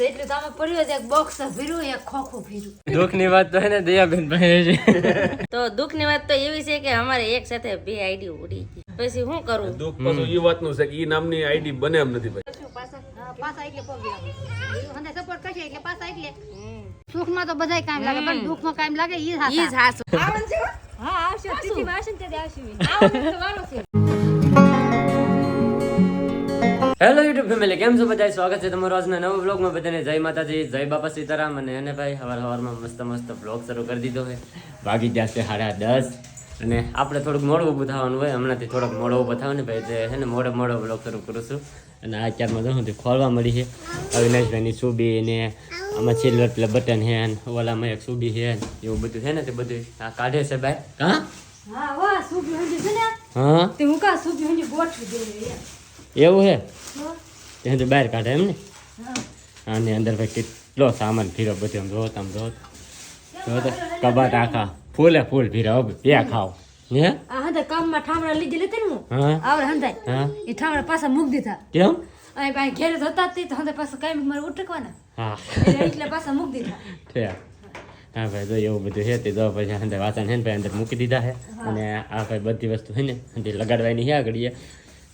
એટલે તો આમાં પડ્યો છે એક બોક્સ ભીરું એક ખોખું ભીરું. દુઃખની વાત તો હે ને દયાબેન ભાઈ છે. તો દુઃખની વાત તો એવી છે કે અમારે એક સાથે બે આઈડી ઉડી ગઈ. પછી શું કરું? દુઃખ પાછું એ વાતનું છે કે ઈ નામની આઈડી બને એમ નથી ભાઈ. પાછા એટલે પગે હંદે સપોર્ટ કરશે એટલે પાછા એટલે સુખમાં તો બધાય કામ લાગે પણ દુઃખમાં કામ લાગે ઈ હાસા. આવન છે હા આવશે તિથિ વાસન તે આવશે આવન તો વારો છે. હેલો યુટ્યુબ ફેમિલી, કેમ છો બધા? સ્વાગત છે તમારું આજના નવા વ્લોગમાં. બધાને જય માતાજી, જય બાપા સીતારામ. અને ભાઈ સવારમાં મસ્ત વ્લોગ શરૂ કરી દીધો છે. વાગી ગયા છે 10:30 અને આપણે થોડુંક મોડું ઊભું થવાનું હોય. હમણાંથી થોડોક મોડો ઊભો થવાનું ભાઈ જે છે ને મોડો વ્લોગ શરૂ કરું છું. અને આ ચારમાં જો હું ખોલવા મળી છે અવિનાશભાઈની સુબી ને આમાં સિલ્વર પ્લે બટન છે ને ઓલામાં એક સુબી છે એવું બધું છે ને તે બધું આ કાઢે છે ભાઈ. હા વાહ સુબી હંજી છે ને હા તે હું કા સુબી હંજી ગોઠવી દે એવું છે તે બહાર કાઢે એમ ને. આની અંદર ભાઈ કેટલો સામાન ફીરો બધું આમ જોત કબાટ આખા ફૂલ ફીરો બે ખાવ હે. આ હંદે કામમાં ઠામડા લીધી લેતે ને હું હા આવડે હંદાય હા એ ઠામડા પાછા મૂક દીધા. કેમ? અહીં પાછી ઘેરે હતા તે તો હંદે પાછા કાઈ મારે ઉટકવાના હા એટલે પાછા મૂક દીધા. છે હા ભાઈ જો એવું બધું છે તે જો પછી અંદર વાસણ છે ને ભાઈ અંદર મૂકી દીધા છે. અને આ ભાઈ બધી વસ્તુ છે ને અંદર લગાડવાની છે આગળ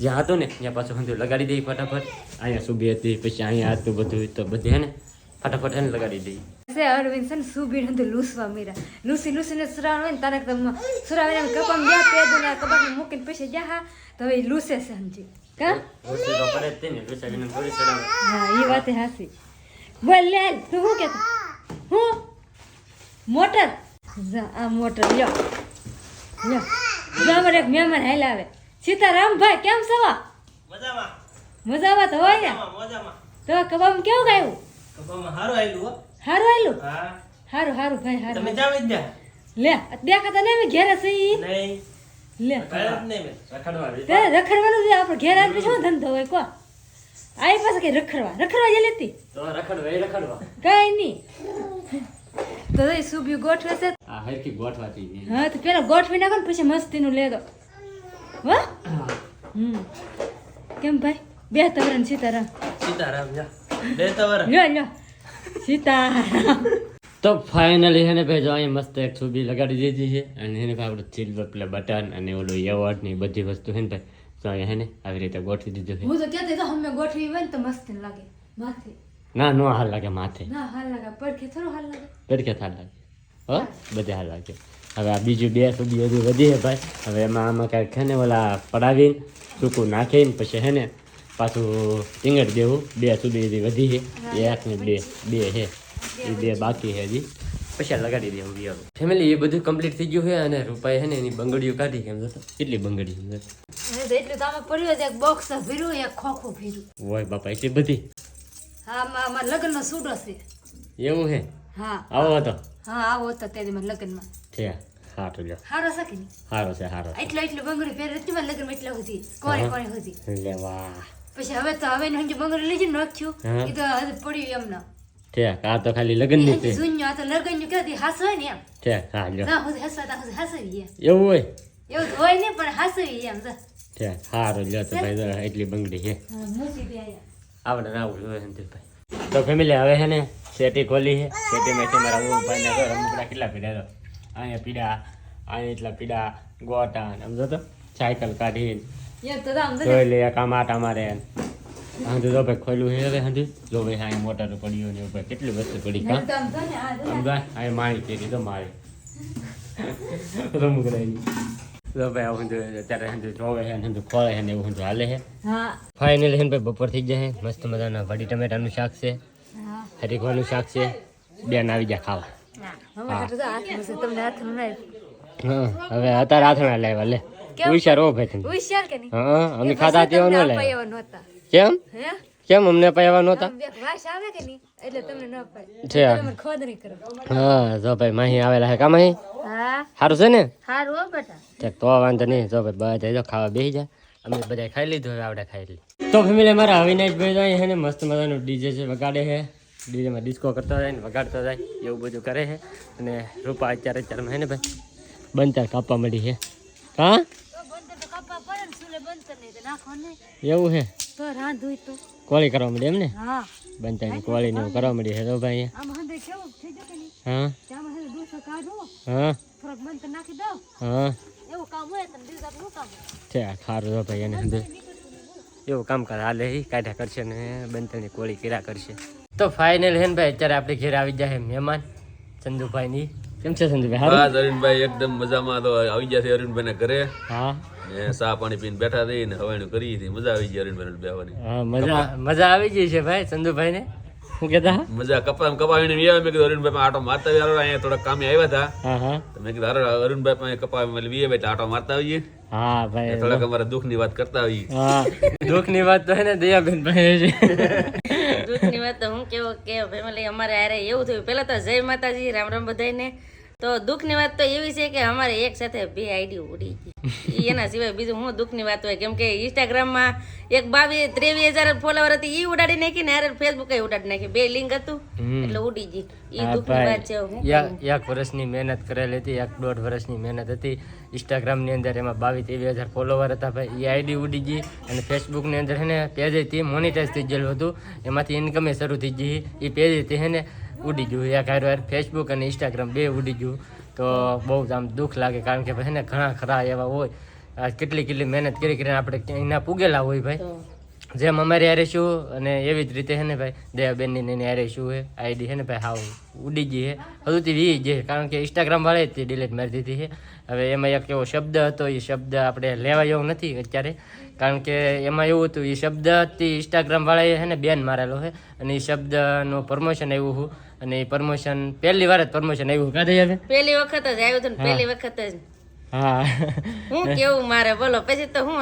જ્યાં હતું ને ત્યાં પાછું હંધું લગાડી દઈ ફટાફટ. અહીંયા સુબી હતી પછી અહીંયા હતું બધું તો બધી હે ને ફટાફટ હે ને લગાડી દઈ. અરવિંદ છે ને સુબી હંધું લૂસવા મીરા લૂસીને સુરાણ હોય ને તારે એકદમ સુરાવીને કપામ ગયા પેદું ને કબાટમાં મૂકીને પછી જા તો હવે લૂસે છે સમજી કા ઓછી તો પડે જ તે ને લૂસાવીને થોડી સડાવે. હા એ વાત હાસી. બોલ લે તું શું કહેતો હું મોટર આ મોટર લ્યો અમારે એક મહેમાન હાલ આવે. સીતારામ ભાઈ કેમ છો? મજામાં તો હોય ને. તો કબામ કેવું ગાયું? હારું હારું ભાઈ હારું. લે દેખાતા ને અમે ઘેરે સહી લે રખડવાનું છે આપણે ઘેર આવી શું ધંધો હોય કો આઈ પાસે કઈ રખડવા જે લેતી તો રખડવા કઈ નહીં તો એ સુબી ગોઠવે છે. આ હરકી ગોઠવાતી છે. હા તો પેલા ગોઠવી નાખો ને પછી મસ્તીનું લેતો વાહ. કેમ ભાઈ બે તવરણ સીતારામ લ્યો સીતારામ. તો ફાઇનલી છે ને ભાઈ જો અહીંયા મસ્ત એક સુબી લગાડી દીધી છે. અને એને ભાઈ આપણે સિલ્વર પ્લે બટન અને ઓલું એવોર્ડ ની બધી વસ્તુ છે ને ભાઈ તો અહીંયા હે ને આવી રીતે ગોઠવી દીધું છે. હું તો કહેતી તો અમે ગોઠવી હોય ને તો મસ્ત લાગે માથે. ના નો હાલ લાગે માથે. ના હાલ લાગે પડખે થોડો હાલ લાગે. પડખે હાલ લાગે હો બધે હાલ લાગે. હવે આ બીજું બે સુબી હજુ વધી છે ભાઈ. હવે એમાં આમાં કાંઈક છે ને ઓલા પડાવીને સૂકું નાખીને પછી છે ને પાછું ટીંગડ દેવું. બે સુબી હજી વધી છે એક ને બે છે એ બે બાકી છે હજી પછી લગાડી દેવું બિયારો. ફેમિલી એ બધું કમ્પ્લીટ થઈ ગયું છે. અને રૂપાઈ છે ને એની બંગડીઓ કાઢી કેમ જોતો કેટલી બંગડી એટલે તો આમાં પડ્યો છે એક બોક્સ ભીરું એક ખોખું ભીરું. હોય બાપા એટલી બધી. હા મારા લગ્નનો સૂડો છે. એવું છે? હા આવો હતો. હા આવો હતો તે મારા લગ્નમાં. છે સારું લ્યો હારો છે કે નહીં? સારો છે સારો. એટલો બંગડી પહેરે હતી મારા લગ્નમાં એટલા સુધી કોણે હતી. લે વાહ. પછી હવે તો હવે બંગડી લઈ જઈને નાખ્યું એ તો હવે પડ્યું એમના. ઠેક આ તો ખાલી લગ્ન ની છે. જૂન્યો આ તો લગ્ન કેતી હાસ હોય ને એમ. ઠેક હા લ્યો. ના હું હસવા હસવી એમ. એવું હોય? એવું તો હોય ને પણ હસવી એમ. ઠેક સારું લ્યો તો ભાઈ જો એટલી બંગડી છે. મૂકી દે આયા. આપણે રાવું જોઈએ ભાઈ. તો ફેમિલી હવે છે ને સેટી ખોલી છે. સેટીમાંથી મારા ભાઈને રમકડા કેટલા પીડા તો અહીંયા પીડા અહીંયા એટલા પીડા ગોટા સમજો તો સાયકલ કાઢીને એમ તો આમ જોઈ લે કામ આટા મારે. હા તો ભાઈ ખોલ્યું છે હવે હાંધી જો ભાઈ અહીં મોટર પડ્યું ને ભાઈ કેટલી વસ્તુ પડી કા સમજાય. અહીં મારી કેરી તો મારી રમકડાની તો ભાઈ આવું અત્યારે હાંધી જોવે છે ને ખોળે છે ને એવું હાંધી હાલે છે. હા ફાઇનલી છે ને ભાઈ બપોર થઈ જાય મસ્ત મજાના વડી ટમેટાનું શાક છે હરીખવાનું શાક છે. બેન આવી જાય ખાવા. હા હવે અત્યારે આથણા લાવ્યા લે હોશિયાર હો ભાઈ તમે. હોશિયાર કે નહીં? હા અમે ખાતા તેવા ન લાવ્યા. નહોતા કેમ હે કેમ અમને પાયા નહોતા? વાસ આવે કે નહીં એટલે તમને ન પાય છે. તમે ખોદ નહીં કરો. હા જો ભાઈ માહી આવેલા હે કા માહી હા સારું છે ને? હારું હો બેટા. ઠીક તો વાંધો નહીં. જો ભાઈ બધા ખાવા બેસી જાય. અમે બધા ખાઈ લીધું હવે આપણે ખાઈ લઈએ. તો ફેમિલી મારા અવિનાશભાઈ જાય છે ને મસ્ત મજાનું ડીજે છે વગાડે છે. ડીજેમાં ડિસ્કો કરતો જાય ને વગાડતો જાય એવું બધું કરે છે. અને રૂપા અત્યારમાં હે ને ભાઈ બંતર કાપવા મળી છે. હા તો બંધ તો કપા પડે ને સુલે બંધ નહીં તો નાખો ને એવું છે. તો રાંધું તો કોળી કરવા મળી એમ ને હા બનતાની કોળી ને એવું કરવા મળી હે તો ભાઈ આમ હંદે કેવું થઈ જશે ને હા ત્યાં હંદે દોસો કાઢો હા થોડોક બંધ કરી નાખી દો હા એવું કામ હોય તો બીજું આપણું કામ છે ખારું તો ભાઈ એને અંદર એવું કામ કરે હાલે એ કાઢ્યા કરશે ને બનતાની કોળી કર્યા કરશે તો ફાઇનલ હે ને ભાઈ અત્યારે આપણે ઘેર આવી જાય મહેમાન ચંદુભાઈ ની કેમ છે સંજુભાઈ હા અરુણભાઈ એકદમ મજામાં તો આવી ગયા છે અરુણભાઈ ના ઘરે હા ને ચા પાણી પીને બેઠા થઈ ને હવાણું કરી હતી મજા આવી ગઈ અરુણભાઈ બેહવાની હા મજા આવી ગઈ છે ભાઈ ચંદુભાઈ ને શું કહેતા મજા કપાવીને આવ્યા મેં કીધું અરુણભાઈ આટો મારતા આવ્યા અહીંયા થોડા કામે આવ્યા હતા હા હા તો મેં કીધું અરુણભાઈ પાસે કપાવી વીએ ભાઈ આટો મારતા આવીએ હા ભાઈ થોડાક અમારા દુઃખની વાત કરતા આવીએ હા દુઃખની વાત તો હે ને દયાબેન ભાઈ છે દુઃખની વાત તો હું કેવું કે ફેમિલી અમારે હારે એવું થયું પહેલા તો જય માતાજી રામ રામ બધાને તો દુઃખની વાત તો એવી છે કે અમારે એક સાથે 2 આઈડી ઉડી ગઈ એના સિવાય બીજું હું દુઃખની વાત હોય કેમ કે ઇન્સ્ટાગ્રામમાં એક 23,000 ફોલોવર હતી ઈ ઉડાડી નાખી ને હારે ફેસબુક ઉડાડી નાખી 2 લિંક હતું એટલે ઉડી ગઈ ઈ દુઃખની વાત છે હું એક વર્ષની મહેનત કરેલી હતી 1.5 વર્ષની મહેનત હતી ઇન્સ્ટાગ્રામની અંદર એમાં 22,000 ફોલોવર હતા ભાઈ એ આઈડી ઉડી ગઈ અને ફેસબુકની અંદર હે ને પેજથી મોનિટાઈઝ થઈ ગયેલું હતું એમાંથી ઇન્કમે શરૂ થઈ ગઈ એ પેજથી હે ને ઉડી ગયું એક હાર ફેસબુક અને ઇન્સ્ટાગ્રામ 2 ઉડી ગયું તો બહુ આમ દુઃખ લાગે કારણ કે ભાઈ ને ઘણા ખરા એવા હોય કેટલી મહેનત કરીને આપણે એના પૂગેલા હોય ભાઈ જેમ અમારી હારે શું અને એવી જ રીતે હે ને ભાઈ દયાબેનની એની હારે શું હે આઈડી હે ને ભાઈ હાવ ઉડી ગઈ હે હજુથી વી જે કારણ કે ઇન્સ્ટાગ્રામ વાળે જ ડિલીટ મારી દીધી છે હવે એમાં એક એવો શબ્દ હતો એ શબ્દ આપણે લેવા જેવો નથી અત્યારે કારણ કે એમાં એવું હતું એ શબ્દથી ઇન્સ્ટાગ્રામ વાળાએ હે ને બેન મારેલો છે અને એ શબ્દનું પ્રમોશન આવ્યું હતું અને એ પ્રમોશન પહેલી વાર જ પ્રમોશન આવ્યું કાઢે હવે પહેલી વખત જ આવ્યું હતું ને પહેલી વખત જ હા હું કેવું મારે બોલો પછી તો હું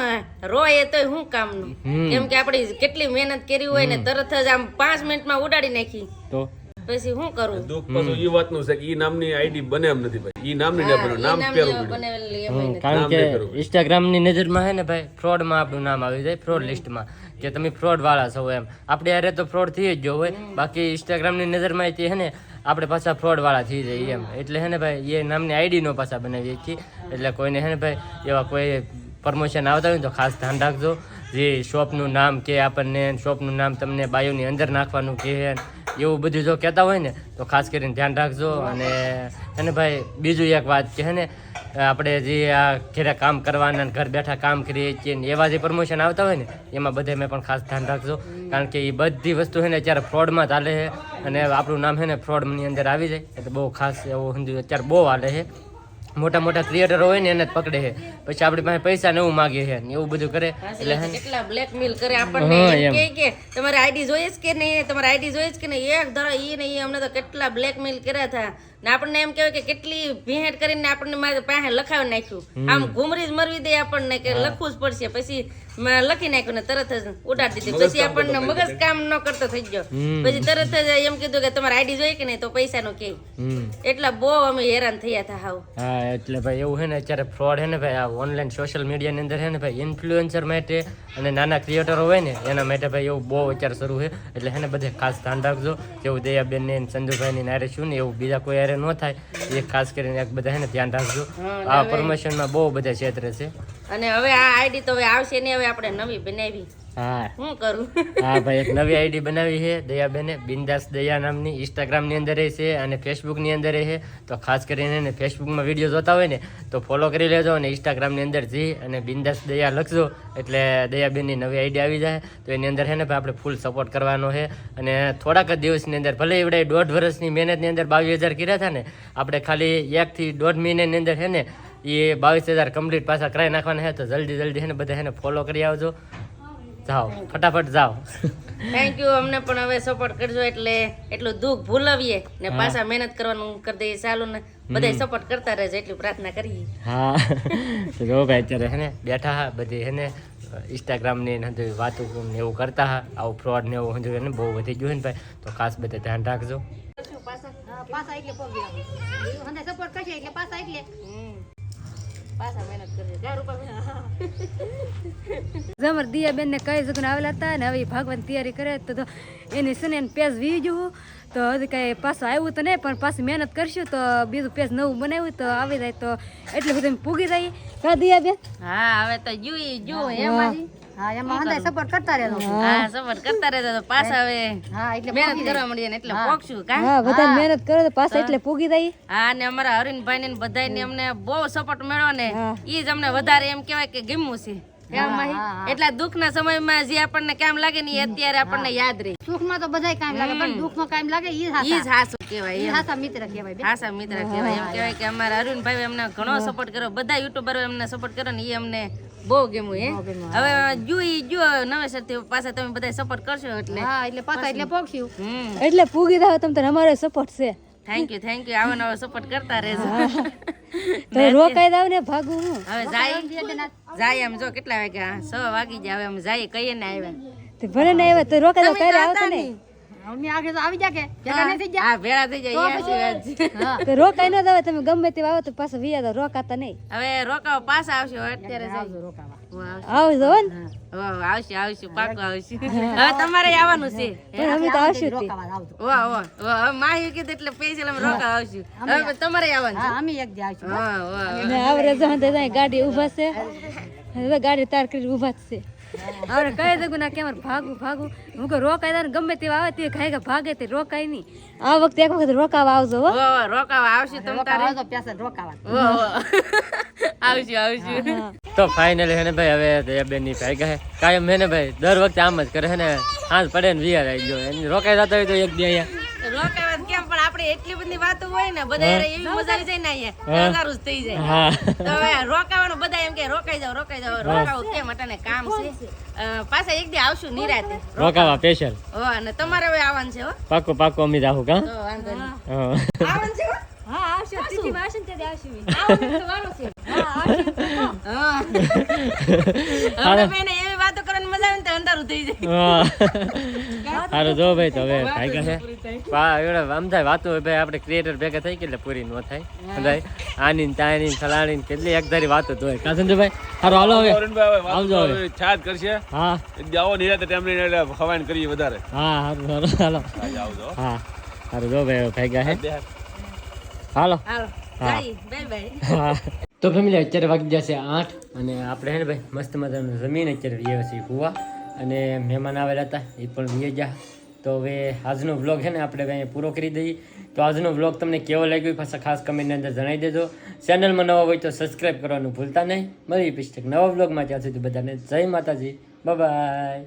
રોય તોય હું કામનું કેમ કે આપડી કેટલી મહેનત કરી હોય ને તરત જ આમ 5 મિનિટમાં ઉડાડી નાખી તો પછી હું કરું દુઃખ પાછું એ વાતનું છે કે ઈ નામની આઈડી બને એમ નથી ભાઈ ઈ નામની ના બને નામ પેલું પડ્યું બનાવેલી એમ કારણ કે ઇન્સ્ટાગ્રામની નજરમાં હે ને ભાઈ ફ્રોડમાં આપણું નામ આવી જાય ફ્રોડ લિસ્ટમાં કે તમે ફ્રોડ વાળા છો એમ આપણે યારે તો ફ્રોડ થઈ જ ગયો હોય બાકી ઇન્સ્ટાગ્રામની નજરમાં તે હે ને આપણે પાછા ફ્રોડ વાળા થઈ જઈએ એમ એટલે હે ને ભાઈ એ નામની આઈડી નો પાછા બનાવીએ છીએ એટલે કોઈને હે ને ભાઈ એવા કોઈ પ્રમોશન આવતા હોય ને તો ખાસ ધ્યાન રાખજો જે શોપનું નામ કે આપણને શોપનું નામ તમને બાયોની અંદર નાખવાનું કે એવું બધું જો કહેતા હોય ને તો ખાસ કરીને ધ્યાન રાખજો અને ભાઈ બીજું એક વાત કે હે ને આપણે જે આ ઘરે કામ કરવાના ઘર બેઠા કામ કરીએ છીએ ને એવા જે પ્રમોશન આવતા હોય ને એમાં બધે મેં પણ ખાસ ધ્યાન રાખજો કારણ કે એ બધી વસ્તુ છે ને અત્યારે ફ્રોડમાં ચાલે છે અને આપણું નામ છે ને ફ્રોડની અંદર આવી જાય એટલે બહુ ખાસ એવું સમજ્યું અત્યારે બહુ હાલે છે મોટા ક્રિએટરો હોય ને એને જ પકડે છે પછી આપણી પાસે પૈસા ને એવું માગે છે એવું બધું કરે એટલે કેટલા બ્લેકમેલ કરે આપણને એમ કે તમારે આઈડી જોઈએ છે કે નહીં તમારે આઈડી જોઈએ છે કે નહીં એક ધરો ઈ ને ઈ અમને તો કેટલા બ્લેકમેલ કર્યા હતા ને આપણને એમ કહેવાય કે કેટલી ભેટ કરીને આપણને મારી પાસે લખાવી નાખ્યું આમ ઘુમરી જ મરવી દે આપણને કે લખવું જ પડશે પછી લખી નાખ્યું ને તરત જ ઉડાડી દીધી પછી આપણને મગજ કામ ન કરતો થઈ ગયો પછી તરત જ એમ કીધું કે તમારે આઈડી જોઈએ કે નહીં તો પૈસા નું કે એટલા બહુ અમે હેરાન થયા હતા હાવ હા એટલે ભાઈ એવું છે ને અત્યારે ફ્રોડ છે ને ભાઈ આ ઓનલાઈન સોશિયલ મીડિયાની અંદર છે ને ભાઈ ઇન્ફ્લુએન્સર માટે અને નાના ક્રિએટરો હોય ને એના માટે ભાઈ એવું બહુ અત્યારે શરૂ છે એટલે છે ને બધે ખાસ ધ્યાન રાખજો જેવું દયાબેન ને સંજુભાઈ ની નારે શું ને એવું બીજા કોઈ હારે ન થાય એ ખાસ કરીને એક બધા છે ને ધ્યાન રાખજો આ પ્રમોશનમાં બહુ બધા ક્ષેત્ર છે અને હવે આ આઈડી તો હવે આવશે ને હવે આપણે નવી બનાવી હા શું કરું હા ભાઈ એક નવી આઈડી બનાવી છે દયાબેને બિંદાસ દયા નામની ઇન્સ્ટાગ્રામની અંદર છે અને ફેસબુકની અંદર છે તો ખાસ કરીને ને ફેસબુકમાં વિડીયો જોતા હોય ને તો ફોલો કરી લેજો અને ઇન્સ્ટાગ્રામની અંદર જઈ અને બિંદાસ દયા લખજો એટલે દયાબેનની નવી આઈડી આવી જાય તો એની અંદર છે ને ભાઈ આપણે ફૂલ સપોર્ટ કરવાનો છે અને થોડાક જ દિવસની અંદર ભલે એવડે 1.5 વર્ષની મહેનતની અંદર 22,000 કર્યા હતા ને આપણે ખાલી 1 થી 1.5 મહિનાની અંદર છે ને એ 22,000 કમ્પ્લીટ પાછા કરાવી નાખવાના છે તો જલ્દી છે ને બધા છે ને ફોલો કરી આવજો જાઓ ફટાફટ જાઓ થેન્ક યુ અમને પણ હવે સપોર્ટ કરજો એટલે એટલું દુઃખ ભૂલાવીએ ને પાછા મહેનત કરવાનું કરી દઈએ ચાલુ ને બધા સપોર્ટ કરતા રહેજો એટલી પ્રાર્થના કરીએ હા તો જો ભાઈ અત્યારે હે ને બેઠા હા બધી હે ને ઇન્સ્ટાગ્રામની વાતો ને એવું કરતા હા આવું ફ્રોડ ને એવું હજુ ને બહુ વધી ગયું ને ભાઈ તો ખાસ બધા ધ્યાન રાખજો પાછા એટલે પગ હંદે સપોર્ટ કરશે એટલે પાછા એટલે પાછા મહેનત કરજો 10 રૂપિયા જમર દિયાબેન ને કઈ જગ્યા આવેલા હતા ને હવે ભગવાન તૈયારી કરે તો એની છે ને પેજ વી જવું તો હજી કઈ પાછું આવ્યું તો નહીં પણ પાછું મહેનત કરશું તો બીજું પેજ નવું બનાવ્યું તો આવી જાય તો એટલે બધું પૂગી જાય કા દિયાબેન હા હવે તો જુઓ એમાંથી હા એમાં હંધાય સપોર્ટ કરતા રહેજો હા સપોર્ટ કરતા રહેજો તો પાછા હવે હા એટલે મહેનત કરવા મળીએ ને એટલે પોકશું કા હા બધા મહેનત કરો તો પાછા એટલે પૂગી જાય. હા ને અમારા હરીનભાઈ ને બધાને અમને બહુ સપોર્ટ મળ્યો ને ઈ જ અમને વધારે એમ કહેવાય કે ગમ્યું છે કેમ માહી? એટલા દુઃખના સમયમાં જે આપણને કામ લાગે ને એ અત્યારે આપણને યાદ રહે. સુખમાં તો બધાય કામ લાગે પણ દુઃખમાં કામ લાગે ઈ ઈ જ હાસું કહેવાય ઈ હાસા મિત્ર કહેવાય બેન. હાસા મિત્ર કહેવાય. એમ કહેવાય કે અમારા અરુણભાઈ અમને ઘણો સપોર્ટ કર્યો, બધા યુટ્યુબરો અમને સપોર્ટ કર્યો ને એ અમને બહુ ગમ્યું. હવે જો નવેસરથી પાછા તમે બધા સપોર્ટ કરશો એટલે હા એટલે પાછા એટલે પોક્ષ્યું એટલે પૂગી જાવ તમ તાર અમારો સપોર્ટ છે. થેન્ક યુ આવો નવો સપોર્ટ કરતા રહેજો. તો રોકાઈ દાવ ને ભાગું હું. હવે જાય એમ જો કેટલા વાગ્યા 6 વાગી જાય. હવે અમે જાય કહીએ ને આવ્યા તે ભલે ને આવ્યા તો રોકાઈ દાવ ક્યારે આવતા નહીં. અમે આગળ તો આવી જા કે ભેગા નહીં થઈ જા. હા ભેળા થઈ જાય એ સાચી વાત છે. તો રોકાઈ ન દાવ તમે ગમે તે આવો તો પાછા વિયા તો રોકાતા નહીં. હવે રોકાવા પાછા આવશે અત્યારે જાય. આવજો હો ને. આવશું પાકું આવશું. હવે તમારે આવવાનું છે. પણ અમે તો આવશું જ તે. રોકાવા આવજો. વાહ હવે માહી કીધું એટલે સ્પેશિયલ અમે રોકા આવશું. હવે તમારે આવવાનું છે. હા અમે એક દી આવશું. વાહ ને આવરે જો હંતે જાય ગાડી ઊભા છે. હવે ગાડી તાર કરી ઊભા જ છે. હવે કહી દઉં ના કેમ ભાગું હું કહું રોકાઈ દે ગમે તે આવે તે ખાઈ ભાગે તે રોકાય નહીં. આ વખતે એક વખત રોકાવા આવજો હો. રોકાવા આવશું તમ તારે. આવજો પ્યાસા રોકાવા. આવશું તો ફાઇનલી હે ને ભાઈ હવે દયાબેન ની ભાઈ કહે કાયમ હે ને ભાઈ દર વખતે આમ જ કરે હે ને હાથ પડે ને વિયાર આવી ગયો એની રોકાઈ જતા હોય તો એક દી અહીંયા રોકાવા કેમ પણ આપણે એટલી બધી વાતો હોય ને બધા એવી મજા આવી જાય ને અહીંયા અંધારું જ થઈ જાય. હા તો હવે રોકાવાનું બધા એમ કે રોકાઈ જાવ રોકાવું કેમ અટાણે કામ છે. પાછા એક દી આવશું નિરાતે રોકાવા સ્પેશિયલ હો અને તમારે હવે આવવાનું છે હો. પાકું અમે જાહું કા તો વાંધો નહીં. હા આવવાનું છે હો? હા આવશે તિથિ વાસન તે આવશે. આવવાનું તો વાનું છે. હા આવશે. હા હવે બેને એવી વાતો કરવાની મજા આવે ને તો અંધારું થઈ જાય. સારું જો ભાઈ તો હવે ભાઈ કહે આમ થાય વાતો ભાઈ આપણે ક્રિએટર ભેગા થઈ કે એટલે પૂરી ન થાય ભાઈ આની ને તાની ને ફલાણી ને કેટલી એક ધારી વાતો તો હોય કા સંજયભાઈ સારું હાલો હવે આવજો હવે છાત કરશે હા જાઓ નિરાતે ટાઈમ લઈને એટલે ખવાઈને કરીએ વધારે હા સારું હાલો આવજો હા સારું જો ભાઈ ભાઈ કહે હાલો હાલો બાય બાય. હા તો ફેમિલી અત્યારે વાગી જશે 8 અને આપણે હે ને ભાઈ મસ્ત મજાનું જમીન અત્યારે વીએ છીએ કુવા અને મહેમાન આવેલા હતા એ પણ વીએ ગયા. તો હવે આજનો વ્લોગ છે ને આપણે અહીંયા પૂરો કરી દઈએ. તો આજનો વ્લોગ તમને કેવો લાગ્યો પાછા ખાસ કમેન્ટની અંદર જણાવી દેજો. ચેનલમાં નવા હોય તો સબસ્ક્રાઈબ કરવાનું ભૂલતા નહીં. મળીએ પછી નવા વ્લોગમાં. ત્યાં સુધી બધાને જય માતાજી. Bye bye.